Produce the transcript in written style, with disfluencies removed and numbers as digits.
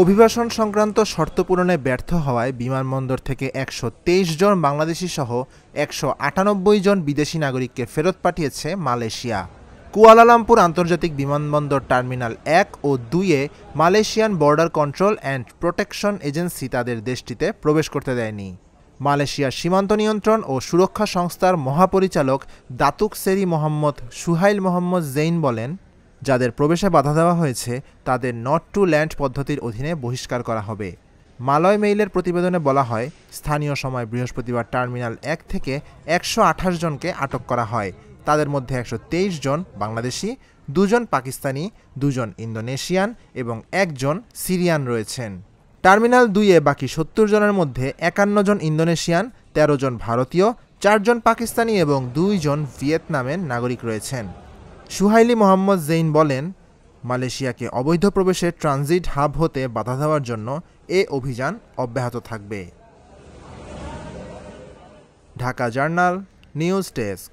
অভিবাসন সংক্রান্ত শর্ত পূরণে ব্যর্থ হওয়ায় বিমানবন্দর থেকে ১২৩ জন বাংলাদেশি সহ ১৯৮ জন বিদেশি নাগরিককে ফেরত পাঠিয়েছে মালয়েশিয়া। কুয়ালালামপুর আন্তর্জাতিক বিমানবন্দর টার্মিনাল ১ ও ২-এ Malaysian border control and protection agency তাদের দেশটিতে প্রবেশ করতে দেয়নি। মালয়েশিয়ার সীমান্ত নিয়ন্ত্রণ ও সুরক্ষা সংস্থার মহাপরিচালক দাতুক সেরি মোহাম্মদ সুহাইল মোহাম্মদ জেইন বলেন, যাদের প্রবেশে বাধা দেওয়া হয়েছে তাদের নট টু ল্যান্ড পদ্ধতির অধীনে বহিষ্কার করা হবে। মালয় মেইলের প্রতিবেদনে বলা হয়, স্থানীয় সময় বৃহস্পতিবার টার্মিনাল ১ থেকে ১২৮ জনকে আটক করা হয়। তাদের মধ্যে ১২৩ জন বাংলাদেশি, ২ জন পাকিস্তানি, ২ জন ইন্দোনেশিয়ান এবং ১ জন সিরিয়ান রয়েছেন। টার্মিনাল ২-এ বাকি ৭০ জনের মধ্যে ৫১ জন ইন্দোনেশিয়ান, ১৩ জন ভারতীয়, ৪ জন পাকিস্তানি এবং ২ জন ভিয়েতনামের নাগরিক রয়েছেন। সুহাইলি মোহাম্মদ জেইন বলেন, মালয়েশিয়াকে অবৈধ প্রবেশের ট্রানজিট হাব হতে বাধা দেওয়ার জন্য এ অভিযান অব্যাহত থাকবে। Dhaka journal news desk.